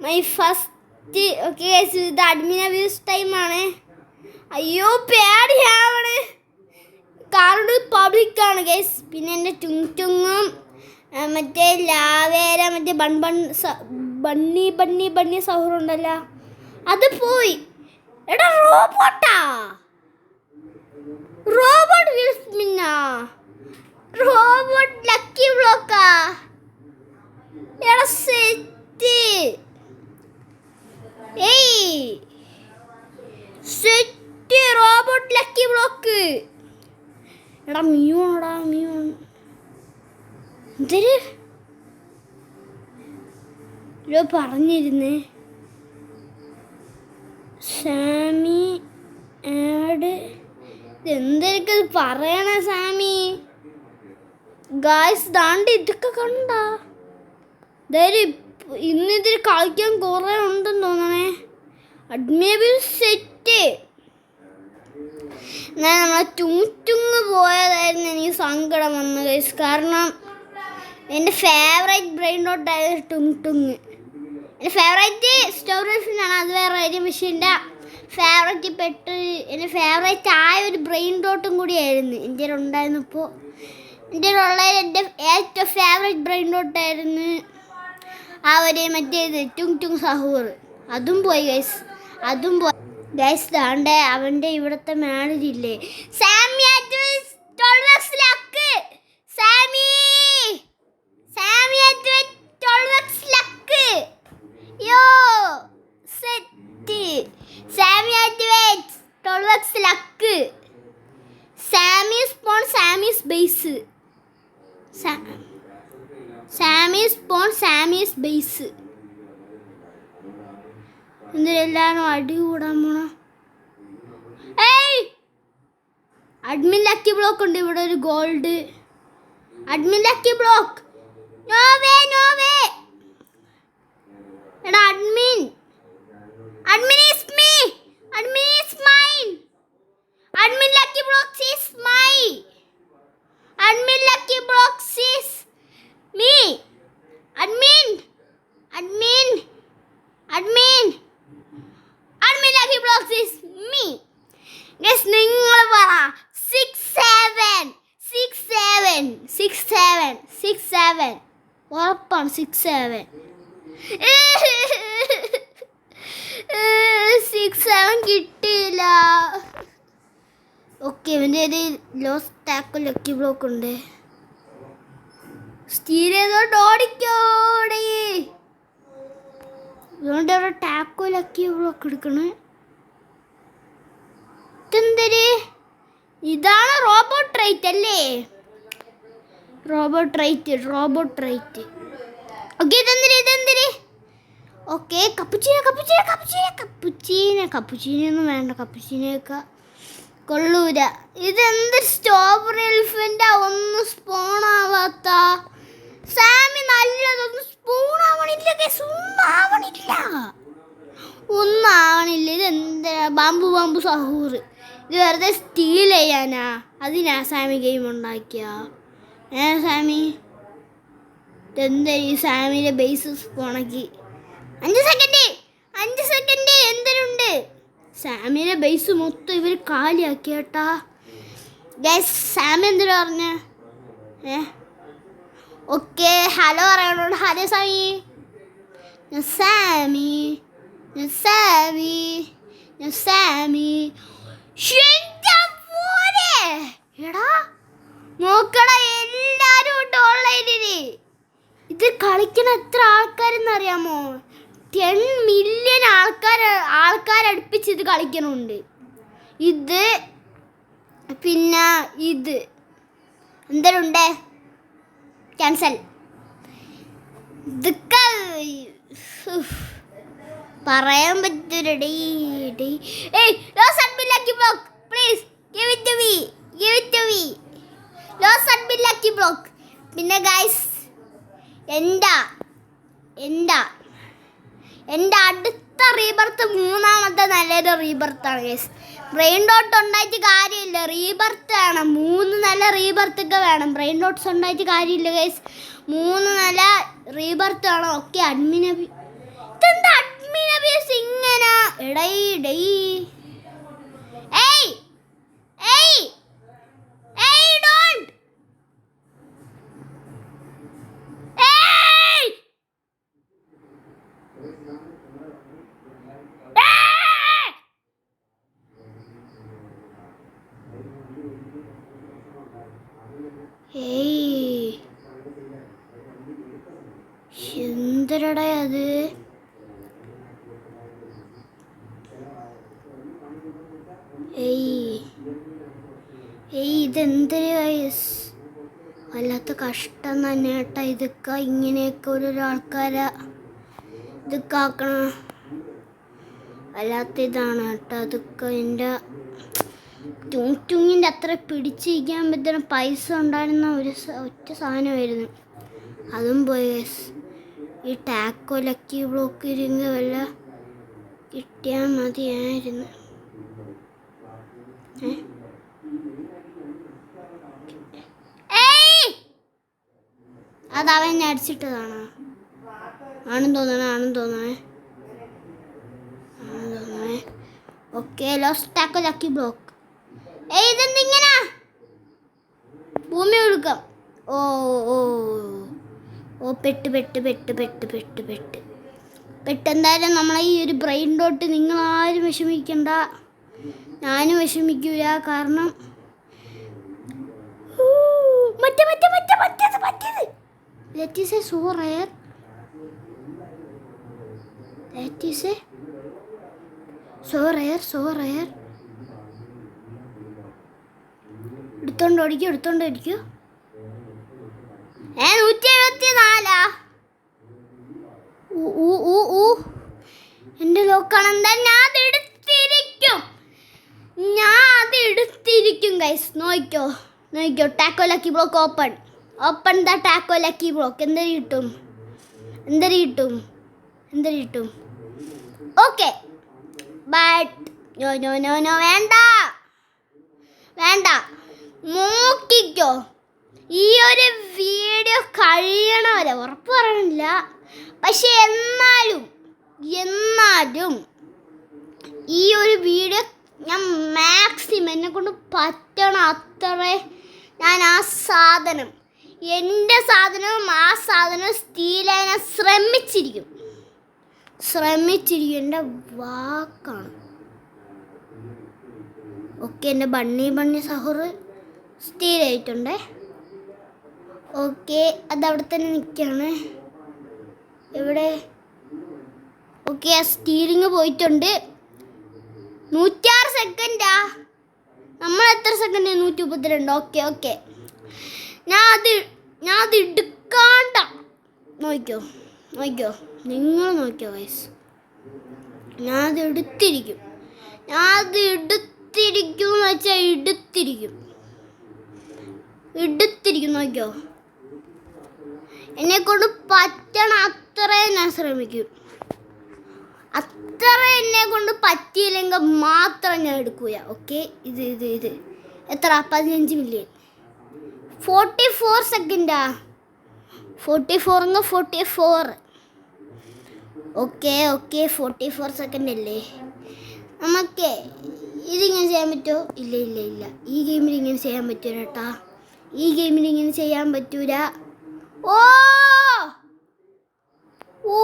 My first. Okay guys, ഇത് admin abuse ടൈമാണ്. അയ്യോ പേടിയാണ്, കാരണം പബ്ലിക്കാണ് ഗൈസ്. പിന്നെ എൻ്റെ ടുങ്ങും മറ്റേ ലാവേര മറ്റേ ബണ്ണി സൗഹൃദമുണ്ടല്ലോ, അത് പോയി. എടാ റോബോട്ട് വിൽസ്മിന്നാ, റോബോട്ട് ലക്കി ബ്ലോക്കാ. എടാ set, set robot lucky block. എടാ മിയോടാ മിയോ എന്തൊരു പറഞ്ഞിരുന്നേ. സാമി ആഡ് എന്തൊക്കെ പറയണ സാമി. ഗായ്സ് ദാണ്ട് ഇതൊക്കെ കണ്ട, ഇന്നിതിൽ കളിക്കാൻ കുറേ ഉണ്ടെന്ന് തോന്നണേ. അഡ്മിയബിൾ സെറ്റ്. ഞാൻ നമ്മളെ ടുങ്ങ് പോയതായിരുന്നു എനിക്ക് സങ്കടം വന്നു ഗൈസ്. കാരണം എൻ്റെ ഫേവറേറ്റ് ബ്രെയിൻ ഡോട്ടായിരുന്നു ടുങ്. എൻ്റെ ഫേവറേറ്റ് സ്റ്റോറീസിനാണ്, അത് വേറെ കാര്യം. പക്ഷേ എൻ്റെ ഫേവറേറ്റ് ആയ ഒരു ബ്രെയിൻ ഡോട്ടും കൂടിയായിരുന്നു എൻ്റെ ഉണ്ടായിരുന്നപ്പോൾ. എൻ്റെ ഉള്ളതിൽ എൻ്റെ ഏറ്റവും ഫേവറേറ്റ് ബ്രെയിൻ ഡോട്ടായിരുന്നു ആ ഒരു മറ്റേത് ടുങ് സഹൂർ. അതും പോയി ഗൈസ്, അതും പോയി ഗൈസ്. ദാണ്ടെ അവൻ്റെ ഇവിടുത്തെ മാനേജില്ലേ Sammy luck. Sammy luck yo set. Sammy luck. Sammy spawn Sammy's base. Sammy spawn Sammy's base. എന്തിനെല്ലാരും അടി കൂടാൻ പോണ. അഡ്മിൻ ലക്കി ബ്ലോക്ക് ഉണ്ട് ഇവിടെ, ഒരു gold admin lucky block. No way എടാ admin is me, admin is mine. Admin lucky block is my, admin lucky block is me. Admin lucky block is me. Guys നിങ്ങൾ പറ 6-7 ഉറപ്പാണ്. 6-7 കിട്ടിയില്ല. Okay, ഇവൻ്റെ ഒരു ലോസ് ടാക്കോ ലക്കി ബ്ലോക്ക് ഉണ്ട്. Steal ചെയ്തോണ്ട് ഓടിക്കോടി. അതുകൊണ്ട് അവിടെ ടാക്കോ ലക്കി ബ്ലോക്ക് എടുക്കണേ. ഇതാണ് റോബോട്ട് റൈറ്റ് അല്ലേ? Robot right. ഓക്കെ ഇതെന്തിരി. ഓക്കെ കപ്പുച്ചീനൊന്നും വേണ്ട, കപ്പുച്ചീനൊക്കെ കൊള്ളൂല. ഇതെന്ത് സ്ട്രോബെറി എലിഫൻ്റാ, ഒന്നും സ്പോണാവാത്ത. സാമി നല്ലതൊന്നും സ്പൂണാവണില്ല, ഒന്നും ആവണില്ല. ഇതെന്താ ബാമ്പു സഹൂർ. ഇത് വെറുതെ സ്റ്റീൽ ചെയ്യാനാ, അതിനാ സാമി ഗെയിം ഉണ്ടാക്കിയ. സാമി ഇതെന്താ ഈ സാമിയുടെ ബേസ് സ്പോണാക്കി. 5 സെക്കൻഡ് എന്തിനുണ്ട്. സാമിയുടെ ബേസ് മൊത്തം ഇവർ കാലിയാക്കി കേട്ടാ. ഗൈസ് സാമി എന്തിനു പറഞ്ഞ ഓക്കെ ഹലോ പറയണോണ്ട്. ഹലോ സാമി. എടാ നോക്കടാ, എല്ലാരും ഉണ്ട് ഓൺലൈനില്. ഇത് കളിക്കണ എത്ര ആൾക്കാരെന്നറിയാമോ? 10 മില്യൺ ആൾക്കാരടുപ്പിച്ച് ഇത് കളിക്കണുണ്ട്. ഇത് പിന്നെ ഇത് എന്തരുണ്ട് ക്യാൻസൽ. ഇതൊക്കെ പറയാൻ പറ്റൂലടി. Please give it to me. Loss admin lucky block. പിന്നെ ഗൈസ് എൻ്റെ അടുത്ത റീബർത്ത് 3ാമത്തെ നല്ലൊരു റീബർത്താണ് ഗൈസ്. ബ്രെയിൻ ഡോട്ട് ഉണ്ടായിട്ട് കാര്യമില്ല, റീബർത്ത് വേണം. 3 നല്ല റീബർത്തൊക്കെ വേണം. ബ്രെയിൻ ഡോട്ട്സ് ഉണ്ടായിട്ട് കാര്യമില്ല ഗൈസ്, 3 നല്ല റീബർത്ത് വേണം. ഓക്കെ അഡ്മിൻ ഇതെന്താ ഇങ്ങനെ എടൈ ഏയ് ഏയ് ഏയ് ഡോണ്ട് ഏയ് ഏയ് എന്തരടാ അത് ഏയ് ഇതെന്തൊരു വല്ലാത്ത കഷ്ടം തന്നെ കേട്ടാ ഇതൊക്കെ ഇങ്ങനെയൊക്കെ ഓരോരോ ആൾക്കാരെ ഇതൊക്കെ ആക്കണം വല്ലാത്ത ഇതാണ് കേട്ടോ അതൊക്കെ എൻ്റെ ടുങ്ങിൻ്റെ അത്ര പിടിച്ചിരിക്കാൻ പറ്റുന്ന പൈസ ഉണ്ടായിരുന്ന ഒറ്റ സാധനമായിരുന്നു അതും പോയി ഈ ടാക്കോ ലക്കി ബ്ലോക്ക് ഇരുന്ന് വല്ല കിട്ടിയാൽ മതിയായിരുന്നു അതവൻ അടിച്ചിട്ടതാണോ ആണെന്ന് തോന്നണേ okay lost taco lucky block ഇതെന്തിങ്ങനെ ഭൂമി കൊടുക്കാം ഓ ഓ ഓ പെട്ട് എന്തായാലും നമ്മളെ ഈ ഒരു ബ്രെയിൻ ഡോട്ട് നിങ്ങളാരും വിഷമിക്കണ്ട ഞാനും വിഷമിക്കൂല കാരണം മറ്റേത് that is a so rare എടുത്തോണ്ട് അടിക്കൂ 174 എൻ്റെ ലോക്കാണ് എന്താ ഞാൻ അത് എടുത്തിരിക്കും ഗൈസ് നോക്കിക്കോ taco lucky block open the taco lucky block എന്തൊരു കിട്ടും ഓക്കെ ബട്ട് നോ വേണ്ട നോക്കിക്കോ ഈ ഒരു വീഡിയോ കഴിയണവരെ ഉറപ്പ് പറയണില്ല പക്ഷെ എന്നാലും ഈ ഒരു വീഡിയോ ഞാൻ മാക്സിമം എന്നെ കൊണ്ട് പറ്റണം അത്രേ ഞാൻ എൻ്റെ സാധനവും ആ സാധനവും സ്റ്റീലായി ഞാൻ ശ്രമിച്ചിരിക്കും എൻ്റെ വാക്കാണ് ഓക്കെ എൻ്റെ ബണ്ണി സഹോറ് സ്റ്റീലായിട്ടുണ്ടേ ഓക്കെ അതവിടെ തന്നെ നിൽക്കുകയാണ് എവിടെ ഓക്കെ ആ സ്റ്റീറിങ് പോയിട്ടുണ്ട് 106 സെക്കൻഡാ നമ്മൾ എത്ര സെക്കൻഡ് 132 ഓക്കെ ഞാൻ അത് എടുക്കാണ്ട നോക്കിക്കോ നിങ്ങൾ നോക്കിയോ വയസ്സ് ഞാൻ അത് എടുത്തിരിക്കും എന്ന് വെച്ചാൽ എടുത്തിരിക്കും നോക്കിയോ എന്നെ കൊണ്ട് പറ്റണ അത്രയും ഞാൻ ശ്രമിക്കും അത്ര എന്നെ കൊണ്ട് പറ്റിയില്ലെങ്കിൽ മാത്രം ഞാൻ എടുക്കൂല ഓക്കെ ഇത് എത്ര 15 മില്യൺ 44 സെക്കൻഡാ 44 ഓക്കെ 44 സെക്കൻഡ് അല്ലേ നമുക്ക് ഇതിങ്ങനെ ചെയ്യാൻ പറ്റുമോ ഇല്ല ഈ ഗെയിമിൽ ഇങ്ങനെ ചെയ്യാൻ പറ്റൂല കേട്ടാ ഓ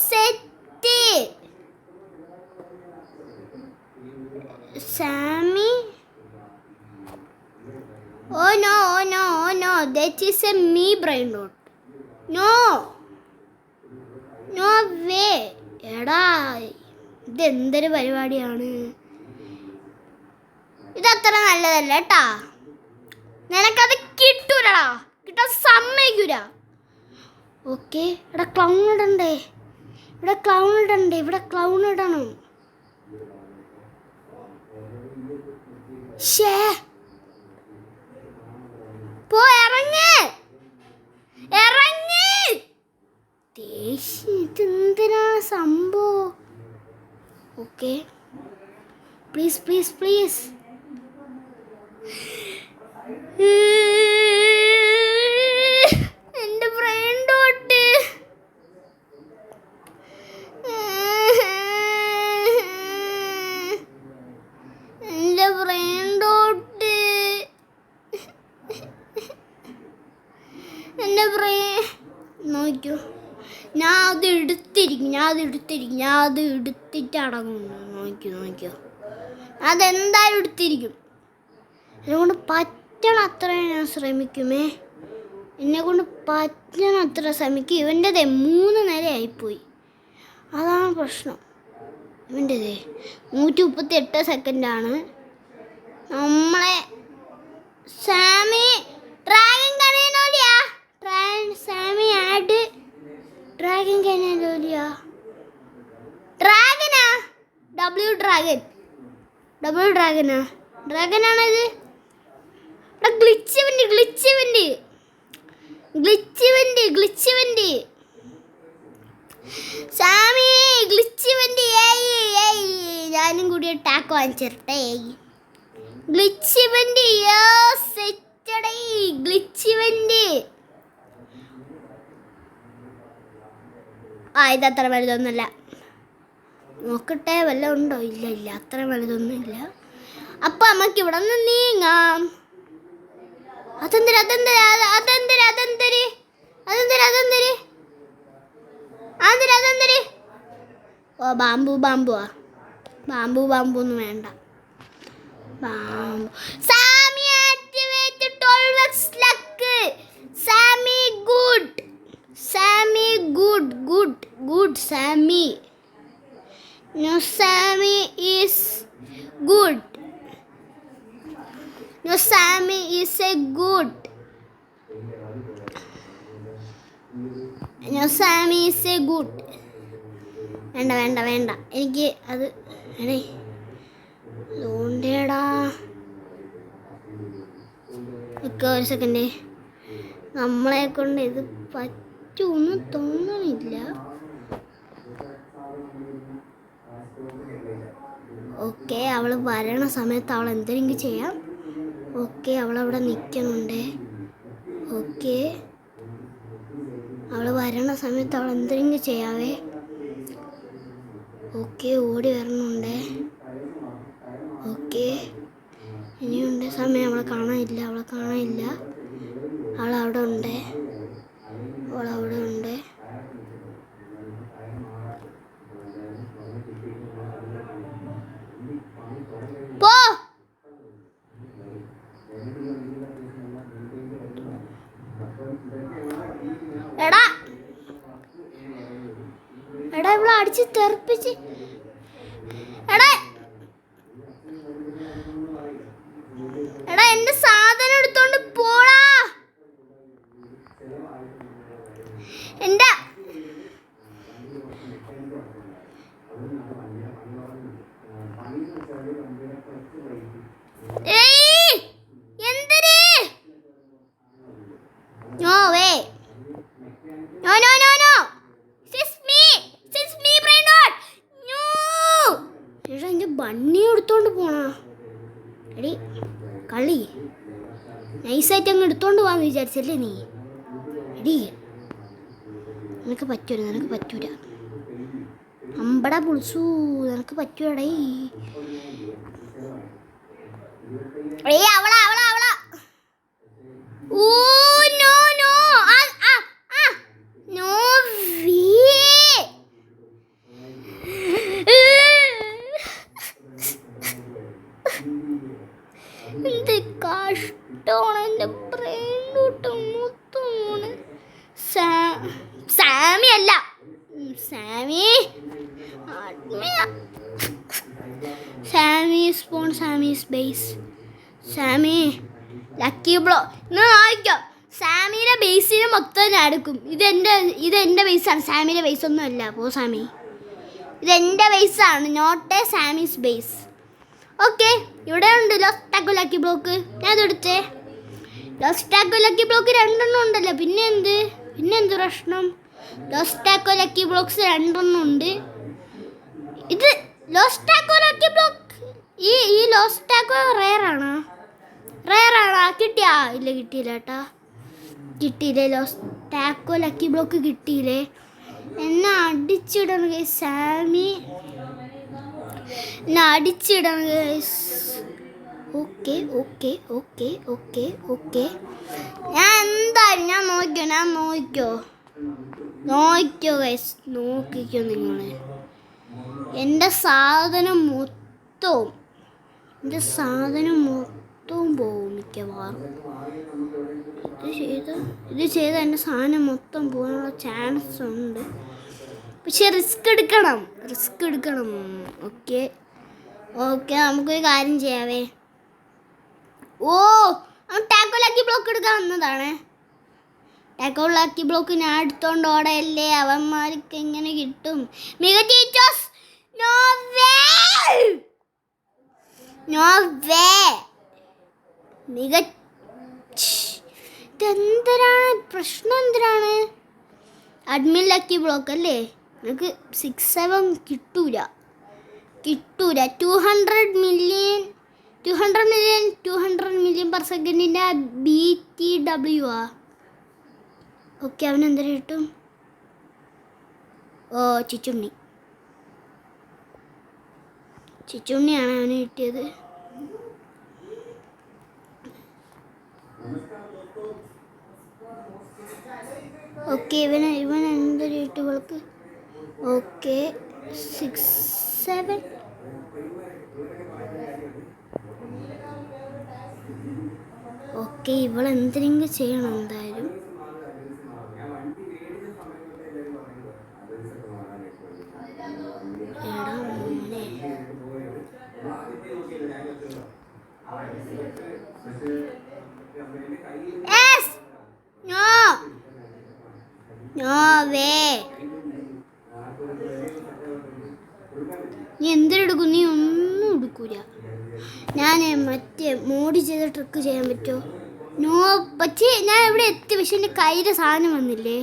set Sammy Oh no, that is a me brain rot. No way. എടാ ഇതെന്തൊരു പരിപാടിയാണ് ഇതത്ര നല്ലതല്ല കേട്ടാ നിനക്കത് കിട്ടാൻ സമ്മതിക്കൂല ഓക്കെ ഇവിടെ ക്ലൗൺ ഇടണ്ടേ ഇവിടെ ക്ലൗൺ ഇടണം ഷേ പോ ഇറങ്ങ് ഇതെന്തിനാണ് സംഭവം ഓക്കെ പ്ലീസ് എൻ്റെ ബ്രെയിൻ ഡോട്ട് ഞാൻ അത് എടുത്തിട്ട് അടങ്ങും. നോക്കിയോ അതെന്തായാലും എടുത്തിരിക്കും. എന്നെക്കൊണ്ട് പറ്റണം അത്രയും ഞാൻ ശ്രമിക്കുമേ. എന്നെക്കൊണ്ട് പറ്റണം അത്ര ശ്രമിക്കും. ഇവൻ്റെതേ 3 നിലയായിപ്പോയി, അതാണ് പ്രശ്നം. ഇവൻ്റെതേ 138 സെക്കൻഡാണ്. നമ്മളെ സാമി ഡ്രാഗൺ കനേലോലിയ സാമി ആഡ് ഡ്രാഗൺ കനേലോലിയ ഡ്രാഗനാ ഡ്രാഗനാണിത്. ഗ്ലിച്ച് വണ്ടി സാമി ഗ്ലിച്ച് വണ്ടി. ഞാനും കൂടി ടാക്ക് വാങ്ങിച്ചിരട്ടെ. ഗ്ലിച്ച് വണ്ടി സെറ്റടേ. ഗ്ലിച്ച് വണ്ടി ഇതത്ര വലുതൊന്നുമല്ല. നോക്കട്ടെ വല്ല ഉണ്ടോ. ഇല്ല അത്ര വലുതൊന്നുമില്ല. അപ്പം നമുക്ക് ഇവിടെ നിന്ന് നീങ്ങാം. അതെന്തര് ഓ ബാമ്പുവാ. ബാമ്പു ഒന്നും വേണ്ട. Sammy activate 12x luck. Sammy good. Sammy No, Sammy is good. Sammy is a good. വേണ്ട എനിക്ക് അത് അതുകൊണ്ടേടാ. ഒരു സെക്കൻഡ്. നമ്മളെ കൊണ്ട് ഇത് പറ്റുമെന്ന് തോന്നണില്ല. ഓക്കെ, അവൾ വരണ സമയത്ത് അവൾ എന്തെങ്കിലും ചെയ്യാം. ഓക്കെ, അവളവിടെ നിൽക്കുന്നുണ്ട്. ഓക്കെ, അവൾ വരണ സമയത്ത് അവൾ എന്തെങ്കിലും ചെയ്യാവേ. ഓക്കെ, ഓടി വരണുണ്ട്. ഓക്കെ, ഇനിയുണ്ട് സമയം. അവളെ കാണാനില്ല. അവളവിടെ ഉണ്ട്. പോ. എടാ ഇവിടെ അടിച്ച് തെറിപ്പിച്ച്. എടാ എന്റെ സാധനം എടുത്തോണ്ട് പോടാ. എന്റെ No way. No. Sis me brain rot. No. എന്റെ ബണ്ണി എടുത്തോണ്ട് പോണാ. എടി കളി നൈസായിട്ട് അങ്ങ് എടുത്തോണ്ട് പോവാന്ന് വിചാരിച്ചല്ലേ നീ. എടി നിനക്ക് പറ്റൂല. അമ്പട പുളിസു നിനക്ക് പറ്റൂടേ. അവളാ. Oh no. നോ എന്ത് കഷ്ടമാണ്. എൻ്റെ ബ്രെയിൻ തൊട്ട് മൊത്തമാണ്. സാമി അല്ല സാമീസ് ബേസ്. ലക്കി ബ്ലോ നോക്കിക്കോ. സാമിയുടെ ബേസിന് മൊത്തം ഞാൻ എടുക്കും. ഇതെൻ്റെ ബേസാണ്. സാമിയുടെ ബേസ് ഒന്നും അല്ല. പോ സാമി, ഇതെൻ്റെ ബേസാണ്. Not a Sammy's base. Okay, ഇവിടെ ഉണ്ട് ലോസ്റ്റ് ടാക്കോ ലക്കി ബ്ലോക്ക്. ഞാൻ അതെടുത്തേ. ലോസ്റ്റ് ടാക്കോ ലക്കി ബ്ലോക്ക് 2 എണ്ണം ഉണ്ടല്ലോ. പിന്നെ എന്ത് പ്രശ്നം? ലോസ്റ്റ് ടാക്കോ ലക്കി ബ്ലോക്സ് 2 എണ്ണം ഉണ്ട്. ഇത് ലോസ്റ്റ് ടാക്കോ ലക്കി ബ്ലോക്ക്. ഈ ലോസ്റ്റ് ടാക്കോ റെയറാണോ? കിട്ടിയാ? ഇല്ല, കിട്ടിയില്ല കേട്ടാ. കിട്ടിയില്ലേ? ലോസ്റ്റ് ടാക്കോ ലക്കി ബ്ലോക്ക് കിട്ടിയില്ലേ? എന്നെ അടിച്ചിടണം ഗൈസ്. സാമി എന്നെ അടിച്ചിടണം ഗൈസ്. ഓക്കെ. ഞാൻ നോക്കിയോ. നോക്കിക്കോ ഗൈസ്, നോക്കിക്കോ നിങ്ങൾ. എൻ്റെ സാധനം മൊത്തവും പോവും മിക്കവാറും. ഇത് ചെയ്ത എൻ്റെ സാധനം മൊത്തം പോകാനുള്ള ചാൻസ് ഉണ്ട്. പക്ഷെ റിസ്ക് എടുക്കണം. ഓക്കെ നമുക്കൊരു കാര്യം ചെയ്യാവേ. ടാക്കോ ലക്കി ബ്ലോക്ക് എടുക്കാൻ വന്നതാണ്. ടാക്കോ ലക്കി ബ്ലോക്ക് ഞാൻ എടുത്തോണ്ട് ഓടയല്ലേ, അവന്മാർക്ക് എങ്ങനെ കിട്ടും? എന്തിനാണ് പ്രശ്നം? എന്തിനാണ് അഡ്മിൻ ലക്കി ബ്ലോക്ക് അല്ലേ? നമുക്ക് 6-7 കിട്ടൂല. 200 മില്യൺ പെർ സെക്കൻഡിൻ്റെ BTW ഓക്കെ. അവനെന്തിനു കിട്ടും? ചിച്ചുണ്ണിയാണ് അവന് കിട്ടിയത്. ഓക്കെ ഇവൻ എന്തൊരു കിട്ടും ഇവൾക്ക്? ഓക്കെ 6-7. ഓക്കെ ഇവളെന്തെങ്കിലും ചെയ്യണം എന്തായാലും. എടാ മോനെ, നീ എന്തിനെടുക്കും? നീ ഒന്നും എടുക്കൂല. ഞാൻ മറ്റേ മോഡി ചെയ്ത ട്രിക്ക് ചെയ്യാൻ പറ്റുമോ? പക്ഷേ ഞാൻ ഇവിടെ എത്തി. പക്ഷെ എൻ്റെ കയ്യിൽ സാധനം വന്നില്ലേ?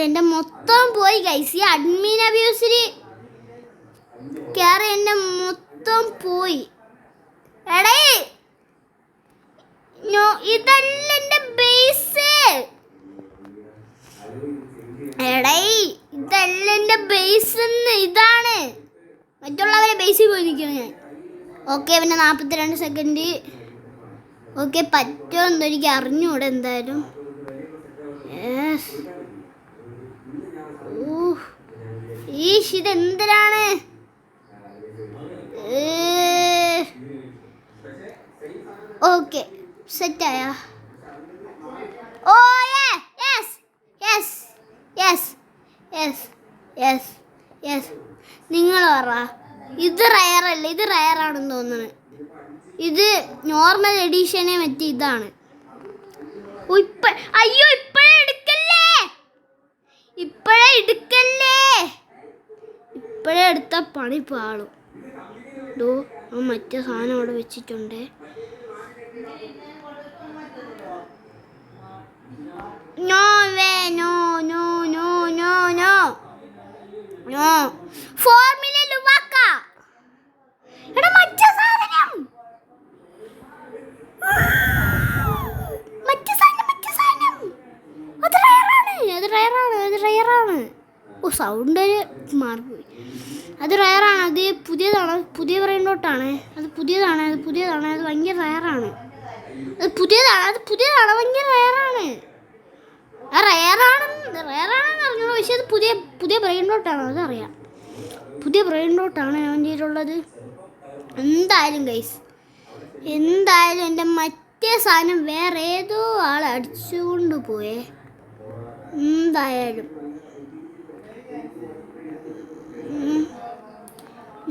എൻ്റെ മൊത്തം പോയി ഗൈസ്. ഈ അഡ്മിൻ അബ്യൂസിൽ കയറി എൻ്റെ മൊത്തം പോയി. എടേ ഇതല്ല എൻ്റെ ബേസ്. ഇതാണ് മറ്റുള്ളവരെ ബേസിൽ പോയി നിൽക്കണം ഞാൻ. ഓക്കെ പിന്നെ 42 സെക്കൻഡ്. ഓക്കെ പറ്റുമെന്ന് എനിക്ക് അറിഞ്ഞൂടെ എന്തായാലും. ഇതെന്തിനാണ്? ഓക്കെ സെറ്റായ. നിങ്ങൾ പറ, ഇത് റയറല്ല, ഇത് റയറാണെന്ന് തോന്നുന്നു. ഇത് നോർമൽ എഡിഷനെ മറ്റേ ഇതാണ്. അയ്യോ ഇപ്പോഴേ എടുത്ത പണി പാളും. മറ്റേ സാധനം അവിടെ വെച്ചിട്ടുണ്ട്. സൗണ്ട് മാറിപ്പോയി. അത് റയറാണ്. അത് പുതിയതാണ്. പുതിയ ബ്രെയിൻഡോട്ടാണ്. അത് പുതിയതാണ്. അത് ഭയങ്കര റയറാണ്. ഭയങ്കര റയറാണ്. റയറാണെന്ന് അറിഞ്ഞോളൂ. പക്ഷെ അത് പുതിയ ബ്രെയിൻഡോട്ടാണ്. അതറിയാം. പുതിയ ബ്രെയിൻഡോട്ടാണ് അവൻ്റെ ഉള്ളത്. എന്തായാലും ഗൈസ്, എൻ്റെ മറ്റേ സാധനം വേറെ ഏതോ ആൾ അടിച്ചുകൊണ്ട് പോയേ. എന്തായാലും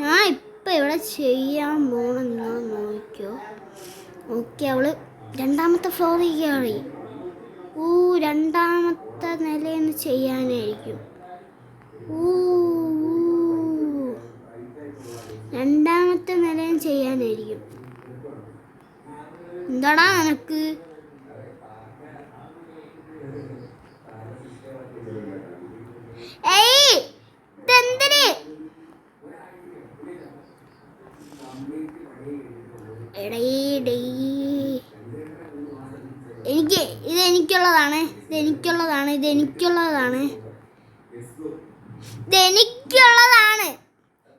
ഞാൻ ഇപ്പം ഇവിടെ ചെയ്യാൻ പോണെന്ന് നോക്കിയോ. ഓക്കെ അവള് രണ്ടാമത്തെ ഫ്ലോറിൽ കയറി. രണ്ടാമത്തെ നിലയെന്ന് ചെയ്യാനായിരിക്കും. രണ്ടാമത്തെ നിലയും ചെയ്യാനായിരിക്കും. എന്താടാ നിനക്ക്? ഇതെന്തിന്? ഇതെനിക്കുള്ളതാണ്.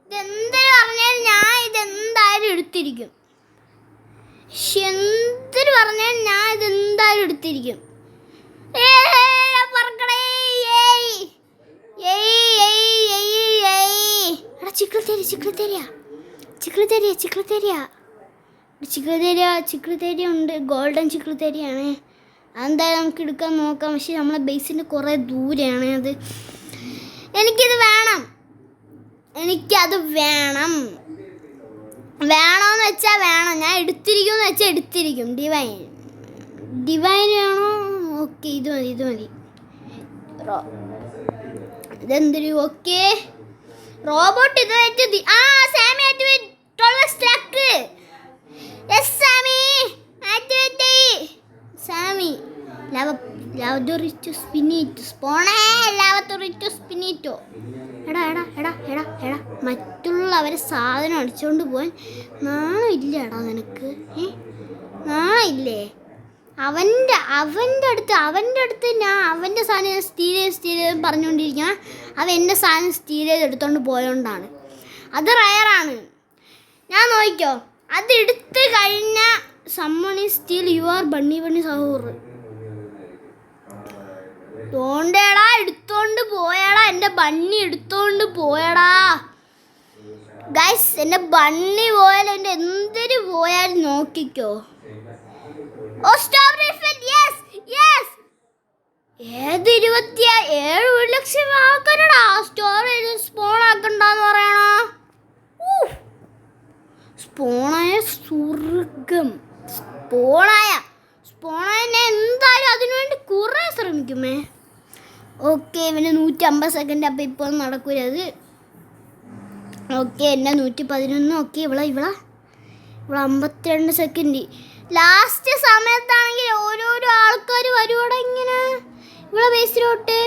ഇതെന്തിനു പറഞ്ഞാൽ ഞാൻ ഇതെന്തായാലും എടുത്തിരിക്കും. എന്തിന് പറഞ്ഞാൽ ഞാൻ ഇതെന്തായാലും എടുത്തിരിക്കും. ചിക്ലത്തേരിയ ഉണ്ട്. ഗോൾഡൻ ചിക്ലത്തേരിയാണ്. അതെന്തായാലും നമുക്ക് എടുക്കാൻ നോക്കാം. പക്ഷെ നമ്മളെ ബേസിൻ്റെ കുറേ ദൂരെയാണ് അത്. എനിക്കത് വേണം. വേണമെന്ന് വെച്ചാൽ വേണം. ഞാൻ എടുത്തിരിക്കുമെന്ന് വെച്ചാൽ എടുത്തിരിക്കും. ഡിവൈൻ വേണോ? ഓക്കെ, ഇത് മതി. ഇതെന്തൊരു ഓക്കെ റോബോട്ട്. ഇത് സാമി ആക്ടിവേറ്റ്. സാമി സ്പിനിറ്റോ. എടാ മറ്റുള്ളവരെ സാധനം അടിച്ചുകൊണ്ട് പോകാൻ നാണില്ല. നിനക്ക് നാണില്ലേ? അവൻ്റെ അടുത്ത് ഞാൻ അവൻ്റെ സാധനം സ്റ്റീൽ പറഞ്ഞുകൊണ്ടിരിക്കുക. അവൻ എൻ്റെ സാധനം സ്റ്റീൽ എടുത്തുകൊണ്ട് പോയോണ്ടാണ്. അത് റയറാണ്. ഞാൻ നോക്കിക്കോ, അത് എടുത്ത് കഴിഞ്ഞ summon steal you are bunny സഹൂർ. തോണ്ടേടാ, എടുത്തോണ്ട് പോയടാ. എൻ്റെ ബണ്ണി എടുത്തോണ്ട് പോയടാ ഗൈസ്. എൻ്റെ ബണ്ണി പോയാലും എൻ്റെ എന്തിന് പോയാലും നോക്കിക്കോ. ഏത് 27 ലക്ഷം ആക്കണടാ. സ്റ്റോറേജ് സ്പോൺ ആക്കണ്ടെന്ന് പറയണോ? സ്പോണായ സ്വർഗം. സ്പോണായ ഞാൻ എന്തായാലും അതിനുവേണ്ടി കുറേ ശ്രമിക്കുമേ. ഓക്കെ, ഇവന് 150 സെക്കൻഡ്. അപ്പം ഇപ്പോൾ നടക്കൂല അത്. ഓക്കെ, എന്നെ 111. ഓക്കെ, ഇവളെ 52 സെക്കൻഡ്. ലാസ്റ്റ് സമയത്താണെങ്കിൽ ഓരോരോ ആൾക്കാർ വരുവാടെ ഇങ്ങനെ ഇവിടെ ബേസിലോട്ട്.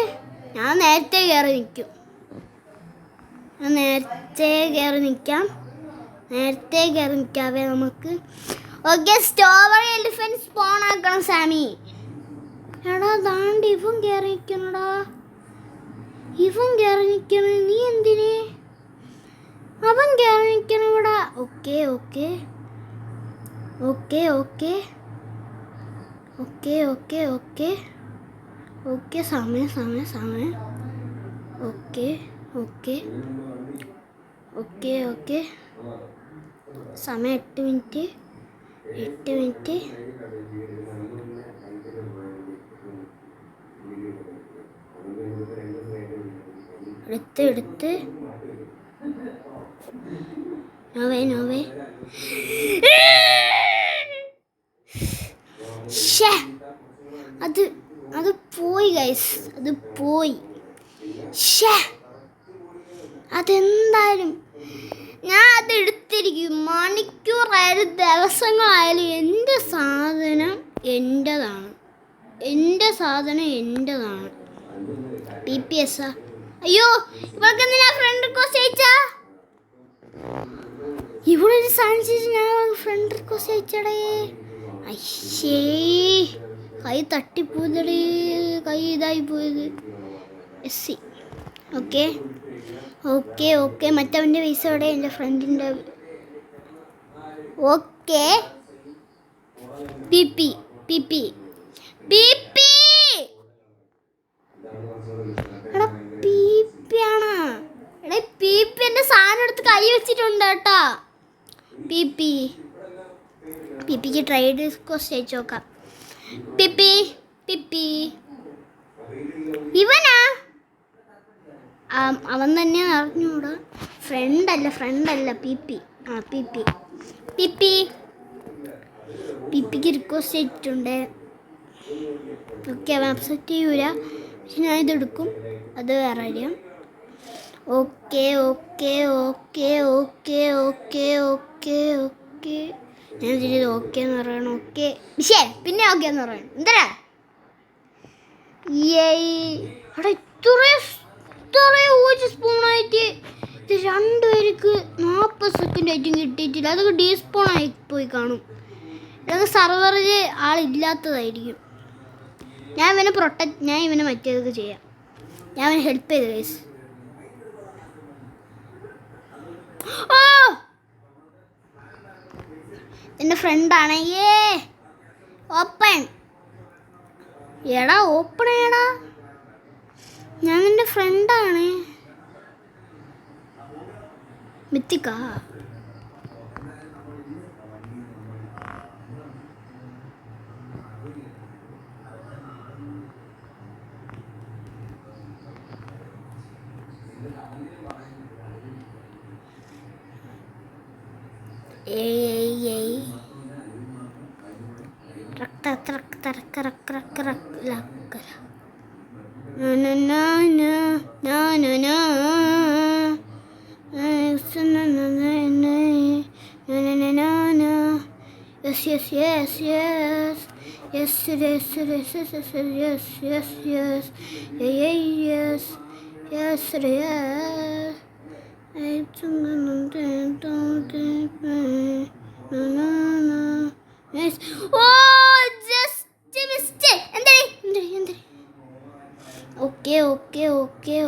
ഞാൻ നേരത്തെ കയറി നിൽക്കാവേ നമുക്ക്. ഓക്കെ, സ്ട്രോബെറി എലിഫന്റ് സ്പോൺ ആക്കണം സാമി. എടാ ദാണ്ട് ഇവൻ കയറി നിൽക്കണടാ. നീ എന്തിന്? അവൻ കയറി നിൽക്കണം ഇവിടെ. ഓക്കെ സമയം. ഓക്കെ സമയം 8 മിനിറ്റ്. എടുത്ത് നോവേ അത് പോയി ഗൈസ്. അതെന്തായാലും ഞാൻ അത് എടുത്തിരിക്കും. മണിക്കൂറായാലും ദിവസങ്ങളായാലും എൻ്റെ സാധനം എൻ്റെതാണ്. PPS. അയ്യോ, ഇവൾക്ക് എന്തിനാ ഫ്രണ്ട് റിക്വസ്റ്റ് അയച്ചാ? ഇവിടെ സാധിച്ചു. ഞാൻ ഫ്രണ്ട് റിക്വസ്റ്റ് അയച്ചടേ. അയ്യേ, കൈ തട്ടിപ്പോയതടേ. കൈ ഇതായി പോയത്. SC. ഓക്കെ മറ്റവൻ്റെ പൈസ അവിടെ. എൻ്റെ ഫ്രണ്ടിൻ്റെ. ഓക്കെ, PP എടാ PP ആണോ? എടാ PP എൻ്റെ സാധനം എടുത്ത് കൈ വെച്ചിട്ടുണ്ട് കേട്ടോ. PPക്ക് ട്രൈഡ് റിക്വസ്റ്റ് അയച്ചു നോക്കാം. PP ഇവനാ? അവൻ തന്നെയാണ് അറിഞ്ഞൂടാ. ഫ്രണ്ടല്ല PP. PPക്ക് റിക്വസ്റ്റ് ചെയ്തിട്ടുണ്ട്. ഓക്കെ, അവൻ അപ്സെറ്റ് ചെയ്യൂല. പക്ഷെ ഞാനിതെടുക്കും. അത് വേറെ കാര്യം. ഓക്കെ ഞാൻ ഇതിൽ ഓക്കെ എന്ന് പറയണം. ഓക്കെ പിന്നെ ഓക്കെ എന്ന് പറയണം. എന്താ അവിടെ ഇത്രയും സ്പൂണായിട്ട് ഇത് 2 പേർക്ക് 40 സെക്കൻഡ് ആയിട്ടും കിട്ടിയിട്ടില്ല. അതൊക്കെ ഡീസ്പോൺ ആയി പോയി കാണും. ഇതൊക്കെ സർവറിൽ ആളില്ലാത്തതായിരിക്കും. ഞാൻ ഇവനെ മറ്റേതൊക്കെ ചെയ്യാം. ഞാൻ അവനെ ഹെൽപ്പ് ചെയ്ത് ഗൈസ്. എൻ്റെ ഫ്രണ്ടാണ്. ഓപ്പൺ എടാ, ഓപ്പൺ ചെയ്യടാ. ഞാൻ നിൻ്റെ ഫ്രണ്ടാണ്. മിത്തിക്കാ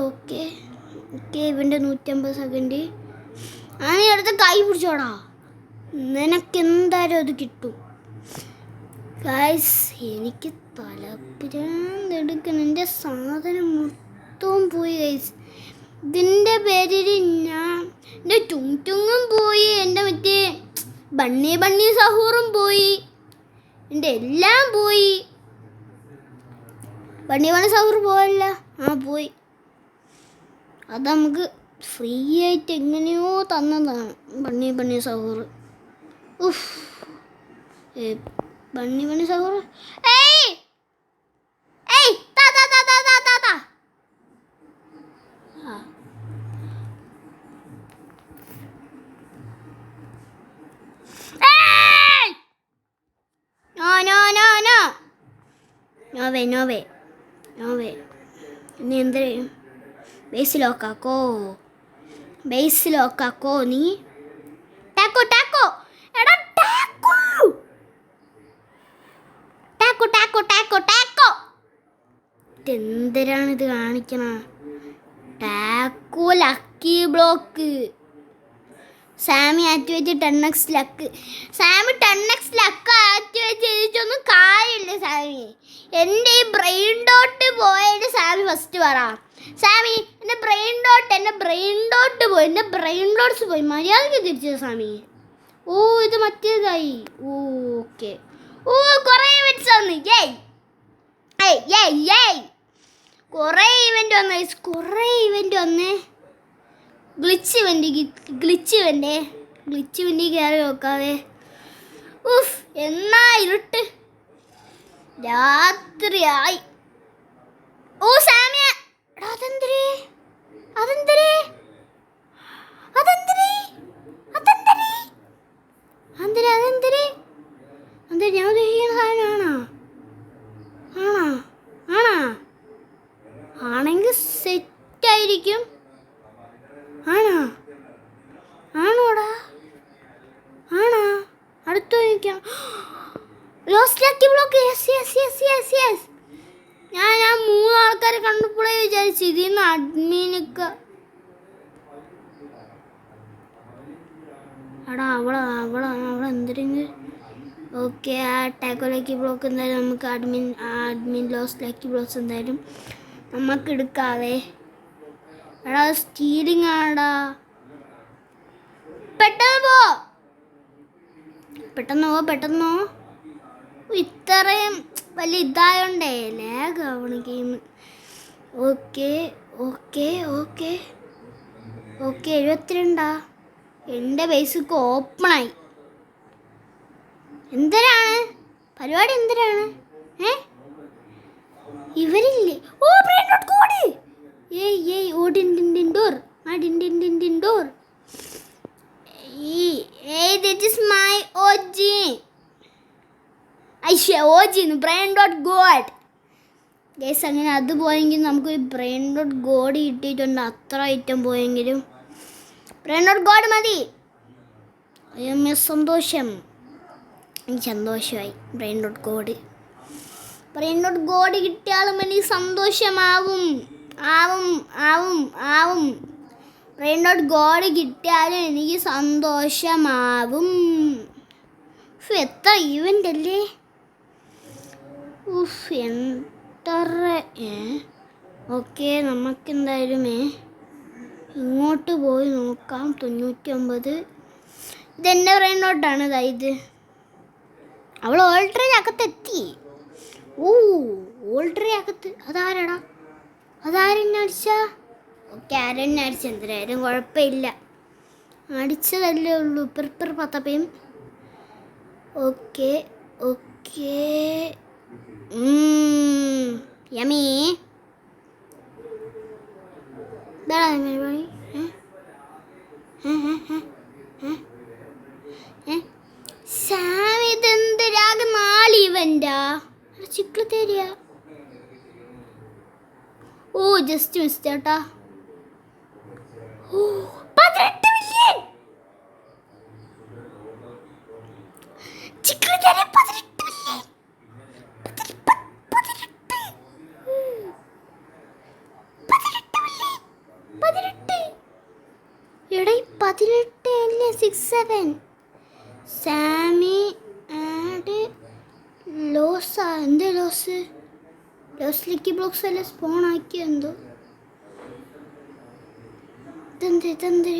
ഓക്കെ. ഇവൻ്റെ 150 സെക്കൻഡ്. നീ അടുത്ത കൈ പിടിച്ചോടാ, നിനക്കെന്തായാലും അത് കിട്ടും. ഗൈസ്, എനിക്ക് തലപ്പിരാന്തെടുക്കണം. എൻ്റെ സാധനം മൊത്തവും പോയി ഗൈസ്. ഇതിൻ്റെ പേരിൽ എൻ്റെ ടുങ്ങും പോയി, എൻ്റെ മറ്റേ ബണ്ണി സഹൂറും പോയി, എൻ്റെ എല്ലാം പോയി. ബണ്ണി സഹൂർ പോയല്ല, പോയി. അത് നമുക്ക് ഫ്രീ ആയിട്ട് എങ്ങനെയോ തന്നതാണ് bunny Zahoor. Bunny Zahoor. No way നീ എന്ത് ചെയ്യും? ബേസ് ലോക്കാക്കോ നീ. ടാക്കോ എടാ, ടാക്കോ. എന്തിനാണിത് കാണിക്കണ? Taco lucky block. Sammy activate 10x luck. Sammy 10x luck activate ചെയ്തിട്ടൊന്നും കാര്യമില്ല സാമി. എൻ്റെ ഈ ബ്രെയിൻ ഡോട്ട് പോയത് സാമി ഫസ്റ്റ് പറ. സാമി, എൻ്റെ ബ്രെയിൻ ഡോട്ട് പോയി. എൻ്റെ ബ്രെയിൻ ഡോട്ട്സ് പോയി. മര്യാദയ്ക്ക് തിരിച്ചത് സാമി. ഇത് മറ്റേതായി. ഓക്കെ. കുറേ ഇവൻറ്റ്സ് വന്നു. കുറേ ഇവൻ്റ് വന്നേ. ഗ്ലിച്ച് ഇവൻ്റ് കയറി നോക്കാതെ. എന്നാ ഇരുട്ട് രാത്രിയായി. സാമിയ, അതെന്തരേ ഞാൻ ഉദ്ദേശിക്കുന്ന സാധനമാണോ? ആണെങ്കിൽ സെറ്റായിരിക്കും. ആണോടാ? അടുത്ത് നോക്കാം. Lost lucky block. യെസ്. ഞാൻ 3 ആൾക്കാരെ കണ്ടപ്പോഴേ വിചാരിച്ചു ഇതിന്ന് അഡ്മിനൊക്കെ. അവളെന്തെങ്കിലും. ഓക്കെ, ആ ടാക്കോ ലക്കി ബ്ലോക്ക് എന്തായാലും നമുക്ക് അഡ്മിൻ ലോസ്റ്റ് ലക്കി ബ്ലോക്സ് എന്തായാലും നമുക്ക് എടുക്കാവേ. സ്റ്റീലിംഗ് ആടാ. പെട്ടെന്ന് പോ. ഇത്രയും വലിയ ഇതായോണ്ടേ ലാഗ് ആവണ ഗെയിം. ഓക്കെ 72. എൻ്റെ ബേസിക്ക് ഓപ്പണായി. പരിപാടി എന്തിനാണ്? ഇവരില്ലേ? Brain dot code. Door. This is my OG. Brain dot god. Guys, അങ്ങനെ അത് പോയെങ്കിൽ നമുക്കൊരു ബ്രെയിൻ ഡോട്ട് ഗോഡ് കിട്ടിയിട്ടുണ്ട്. അത്ര ഐറ്റം പോയെങ്കിലും ബ്രെയിൻ ഡോട്ട് ഗോഡ് മതി. എനിക്ക് സന്തോഷമായി. ബ്രെയിൻ ഡോട്ട് ഗോഡ് കിട്ടിയാലും എനിക്ക് സന്തോഷമാവും. ബ്രെയിൻ ഡോട്ട് ഗോഡ് കിട്ടിയാലും എനിക്ക് സന്തോഷമാവും. എത്ര ഈവൻ്റ് അല്ലേ. എത്ര ഓക്കെ, നമുക്കെന്തായാലും ഇങ്ങോട്ട് പോയി നോക്കാം. 99. ഇതെന്നെ പറയുന്നോട്ടാണ് ഇത്. അവൾ ഓൾറെഡി അകത്തെത്തി. ഓൾറെഡി അകത്ത്. അതാരടാ? അതാരെന്നെ അടിച്ച? ഓക്കെ, ആരെന്നെ അടിച്ച എന്തിനായാലും കുഴപ്പമില്ല. അടിച്ചതല്ലേ ഉള്ളൂ. പെർ പത്തപ്പയും. Okay okay. യമി പരിപാടി. സാം ഇതെന്തൊരാകെ 4 ഇവൻ്റാ? ചിക്കിളി തരിക. ജസ്റ്റ് മിസ് ചേട്ടാ. 18 മില്യൺ ചിക്കിളി തരിക. 18 മില്യൺ. 18 എടേ 18 അല്ലേ 67. സാമി ആഡ് ലോസാ. എന്ത് ലോസ്? ലോസിലേക്ക് ബ്ലോക്സ് അല്ലേ സ്പോൺ ആക്കിയോ എന്തോ. ഇതെന്ത്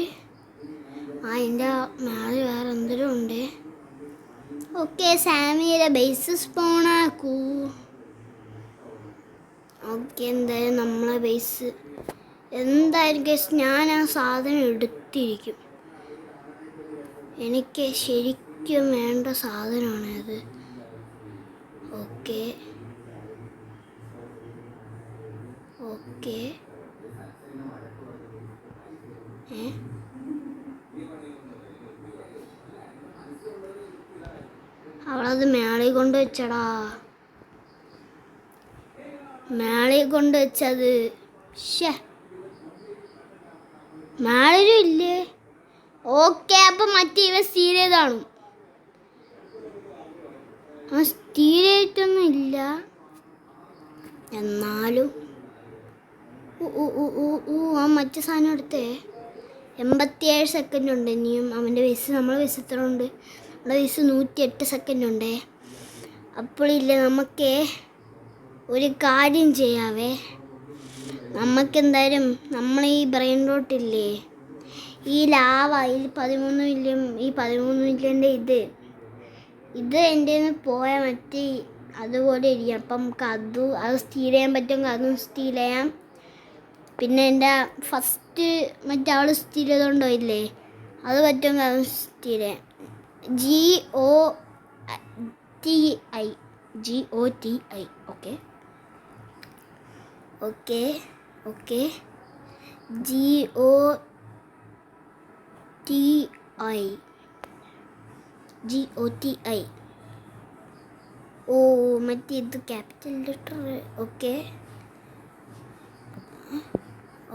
അതിൻ്റെ മേലെ വേറെ എന്തെങ്കിലും ഉണ്ട്. ഓക്കെ, സാമിയുടെ ബേസ് സ്പോണാക്കൂ. ഓക്കെ, എന്തായാലും നമ്മളെ ബേസ് എന്തായാലും ഗസ് ഞാൻ ആ സാധനം എടുത്തിരിക്കും. എനിക്ക് ശരിക്കും വേണ്ട സാധനമാണത്. Okay okay. അവളത് മേളയിൽ കൊണ്ട് വെച്ചടാ. മേളയിൽ കൊണ്ട് വെച്ചത്. മേളയിലും ഇല്ലേ? ഓക്കെ, അപ്പം മറ്റേ ഇവ സ്റ്റീൽ ചെയ്താണ്. സ്റ്റീൽ ചെയ്തിട്ടൊന്നും ഇല്ല എന്നാലും. ആ മറ്റേ സാധനം എടുത്തേ. 87 സെക്കൻഡ് ഉണ്ട് ഇനിയും. അവൻ്റെ വയസ്സ് നമ്മളെ വയസ്സ് എത്ര ഉണ്ട്? നമ്മുടെ വയസ്സ് 108 സെക്കൻഡ് ഉണ്ടേ. അപ്പോഴില്ല, നമുക്ക് ഒരു കാര്യം ചെയ്യാവേ. നമുക്കെന്തായാലും നമ്മൾ ഈ ബ്രെയിൻ റോട്ടില്ലേ, ഈ ലാവ ഇതിൽ 13 മില്യൺ, ഈ 13 മില്യൻ്റെ ഇത് എൻ്റെ നിന്ന് പോയാൽ മറ്റേ അതുപോലെ ഇരിക്കും. അപ്പം നമുക്ക് അത് സ്റ്റീൽ ചെയ്യാൻ പറ്റുമെങ്കിൽ അതും സ്റ്റീൽ ചെയ്യാം. പിന്നെ എൻ്റെ ഫസ്റ്റ് മറ്റേ അവൾ സ്റ്റീൽ ചെയ്തുകൊണ്ടോ ഇല്ലേ, അത് പറ്റുമെങ്കിൽ അതും സ്റ്റീൽ ചെയ്യാം. GOTI. Okay okay okay. GOTI. മറ്റേ ഇത് capital letter. Okay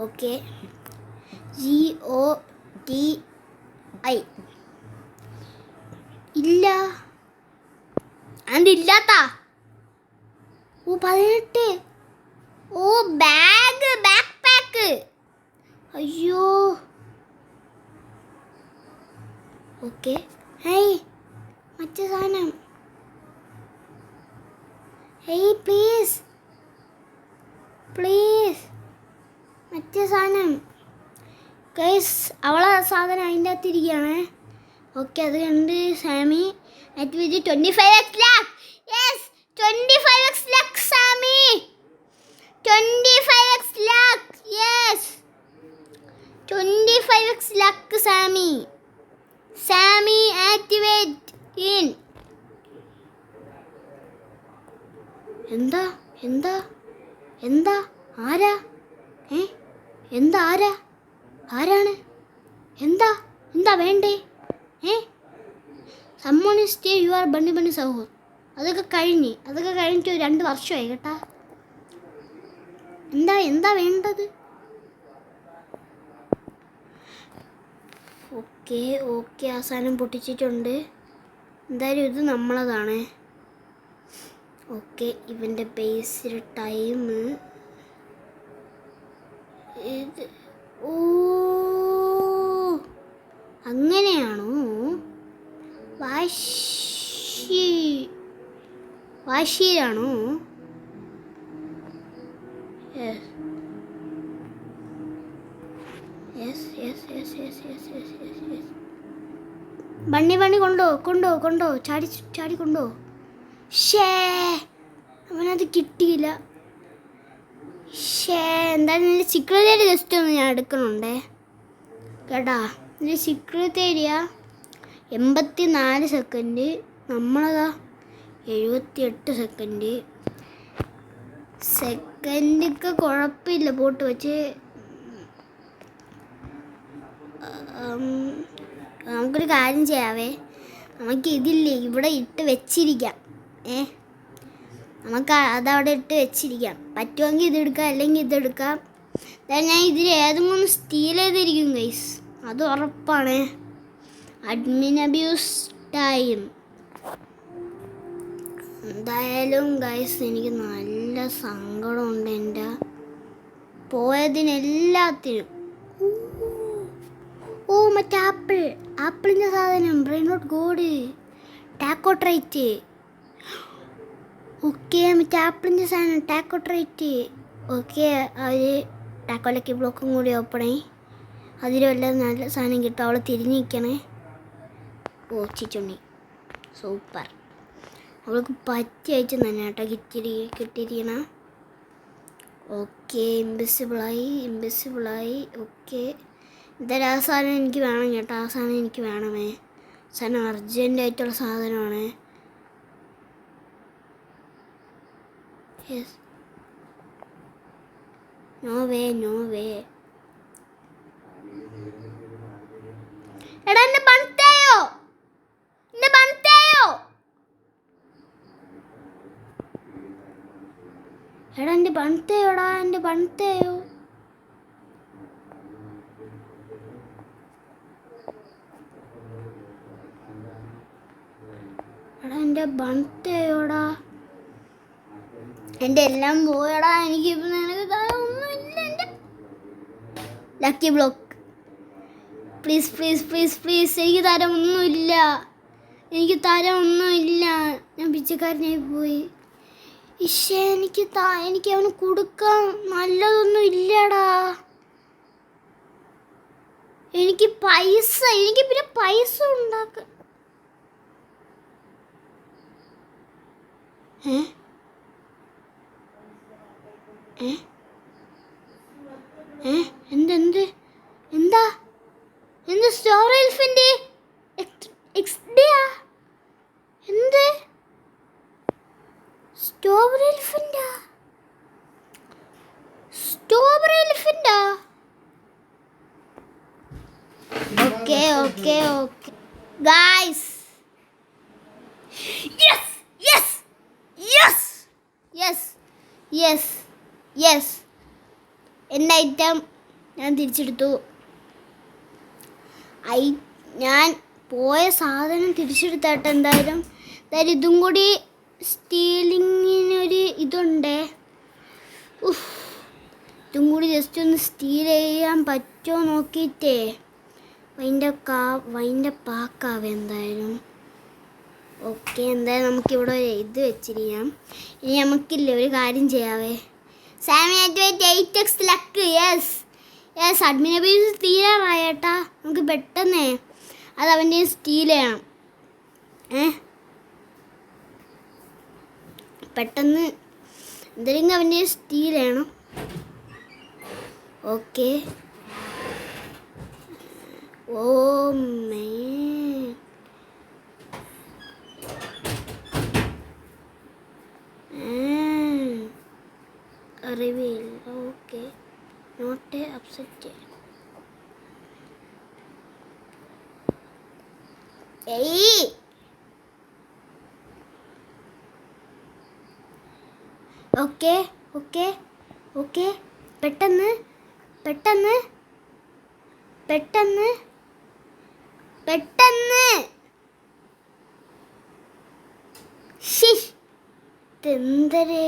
okay. GOTI. ഇല്ല, അതില്ലാത്ത. 18. Backpack. അയ്യോ. ഓക്കെ. മറ്റേ സാധനം. പ്ലീസ് മറ്റേ സാധനം. ഗൈസ്, അവളെ സാധനം അതിൻ്റെ അകത്തിരിക്കുകയാണ്. ഓക്കെ, അത് കണ്ട് സാമി അറ്റ് വിജി 25x lakh. Yes, 25x lakh Sammy. 25x lakh. Yes, 25x lakh Sammy. Sammy activate in. എന്താ ആരാ? ആരാണ്? എന്താ വേണ്ടേ? Summon stay you are bunny സഹോദർ. അതൊക്കെ കഴിഞ്ഞിട്ട് 2 വർഷമായി കേട്ടാ. എന്താ വേണ്ടത്? ഓക്കെ ആ സാധനം പൊട്ടിച്ചിട്ടുണ്ട്. എന്തായാലും ഇത് നമ്മളതാണ്. ഓക്കെ, ഇവൻ്റെ ബേസിൽ ടൈം ഇത്. അങ്ങനെയാണോ? വാശിയിലാണോ? Yes yes yes yes yes yes yes yes yes. Bunny കൊണ്ടോ ചാടി കൊണ്ടോ. ഷേ, അവനത് കിട്ടിയില്ല. എന്തായാലും നിന്റെ സീക്രട്ട് ഏരിയ ജസ്റ്റ് ഒന്ന് ഞാൻ എടുക്കണുണ്ടേ കേട്ടാ. നിന്റെ സീക്രട്ട് ഏരിയ 84 സെക്കൻഡ്, നമ്മളതാ 78 സെക്കൻഡ്. സെക്കൻഡൊക്കെ കുഴപ്പമില്ല, പോട്ട് വെച്ച് നമുക്കൊരു കാര്യം ചെയ്യാവേ. നമുക്ക് ഇതില്ലേ ഇവിടെ ഇട്ട് വെച്ചിരിക്കാം. നമുക്ക് അതവിടെ ഇട്ട് വെച്ചിരിക്കാം. പറ്റുമെങ്കിൽ ഇതെടുക്കാം, അല്ലെങ്കിൽ ഇതെടുക്കാം. ഞാൻ ഇതിൽ ഏതെങ്കിലും ഒന്ന് സ്റ്റീൽ ചെയ്തിരിക്കും ഗൈസ്, അത് ഉറപ്പാണ്. Admin abuse time. എന്തായാലും ഗൈസ് എനിക്ക് നല്ല സങ്കടമുണ്ട് എൻ്റെ പോയതിനെല്ലാത്തിനും. ഓ മറ്റേ ആപ്പിളിൻ്റെ സാധനം, ബ്രെയിൻ റോട്ട് ഗോഡ്, ടാക്കോട്രൈറ്റ്. ഓക്കെ, മറ്റേ ആപ്പിളിൻ്റെ സാധനം ടാക്കോട്രൈറ്റ്. ഓക്കെ, അവർ ടാക്കോലൊക്കെ ബ്ലോക്കും കൂടി ഓപ്പണേ. അതിൽ വല്ല നല്ല സാധനം കിട്ടും. അവൾ തിരിഞ്ഞ് നിൽക്കണേ. ഓ ചിച്ചുണ്ണി സൂപ്പർ. അവൾക്ക് പറ്റി അയച്ചു തന്നെ കേട്ടോ കിട്ടിയിരിക്കണ. ഓക്കെ, ഇൻവിസിബിളായി. ഓക്കെ, എന്തായാലും ആ സാധനം എനിക്ക് വേണം കേട്ടോ. ആ സാധനം എനിക്ക് വേണമേ. സാധനം അർജൻറ്റായിട്ടുള്ള സാധനമാണ്. Yes, no way. എടാ എന്റെ ബൺതേയോ. എടാ എൻ്റെ ബൺതേയോ. എടാ എൻ്റെ ബൺതേയോടാ. എൻ്റെ എല്ലാം പോയടാ. എനിക്കിപ്പോൾ നിനക്ക് ഒന്നുമില്ല. എൻ്റെ ലക്കി ബ്ലോക്ക്, പ്ലീസ് എനിക്ക് തരമൊന്നുമില്ല. ഞാൻ പിച്ചക്കാരനായി പോയി. എനിക്ക് അവന് കൊടുക്കാൻ നല്ലതൊന്നും ഇല്ലടാ. എനിക്ക് പിന്നെ പൈസ ഉണ്ടാക്കാൻ. എന്താ സ്റ്റോർ എൽഫിന്റെ എക്സ്ഡിയാ? എന്ത് സ്ട്രോബെറി എലിഫന്റാ? ഓക്കെ ഗായ്സ്, യെസ് എൻ്റെ ഐറ്റം ഞാൻ തിരിച്ചെടുത്തു. ഞാൻ പോയ സാധനം തിരിച്ചെടുത്താട്ടെ. എന്തായാലും ഇതും കൂടി സ്റ്റീലിങ്ങിനൊരു ഇതുണ്ടേ. ഇതും കൂടി ജസ്റ്റ് ഒന്ന് സ്റ്റീൽ ചെയ്യാൻ പറ്റുമോ നോക്കിയിട്ടേ വൈൻ്റെ പാക്കാവേ എന്തായാലും. ഓക്കെ, എന്തായാലും നമുക്കിവിടെ ഒരു ഇത് വെച്ചിരിക്കാം. ഇനി നമുക്കില്ലേ ഒരു കാര്യം ചെയ്യാവേ. Sammy activate 8x luck. Yes admin abuse തീരാറായേട്ടാ. നമുക്ക് പെട്ടെന്നേ അത് അവൻ്റെ സ്റ്റീൽ ചെയ്യണം. പെട്ടെന്ന് എന്തെങ്കിലും അവൻ്റെ സ്റ്റീൽ ചെയ്യണം. Okay, oh may reveal. Okay, not upset. Okay പെട്ടെന്ന് എന്തരേ.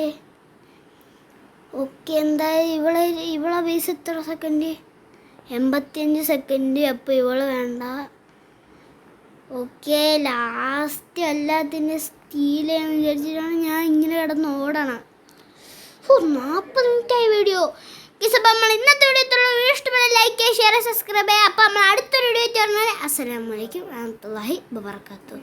ഓക്കെ, എന്തായാലും ഇവളെ ബേസ് എത്ര സെക്കൻഡ്? 85 സെക്കൻഡ്. അപ്പോൾ ഇവള് വേണ്ട. ഓക്കെ, ലാസ്റ്റ് എല്ലാത്തിൻ്റെ സ്റ്റീൽ വിചാരിച്ചിട്ടാണ് ഞാൻ ഇങ്ങനെ കിടന്ന് ഓടണം. 40 മിനിറ്റായി വീഡിയോ. അപ്പം നമ്മൾ ഇന്നത്തെ വീഡിയോ ഇഷ്ടപ്പെട്ട ലൈക്ക് ചെയ്യുക, ഷെയർ, സബ്സ്ക്രൈബ് ചെയ്യുക. അപ്പം നമ്മൾ അടുത്തൊരു വീഡിയോ ചേർന്നാൽ അസ്സലാമു അലൈക്കും വറഹ്മത്തുള്ളാഹി വബറകാതുഹു.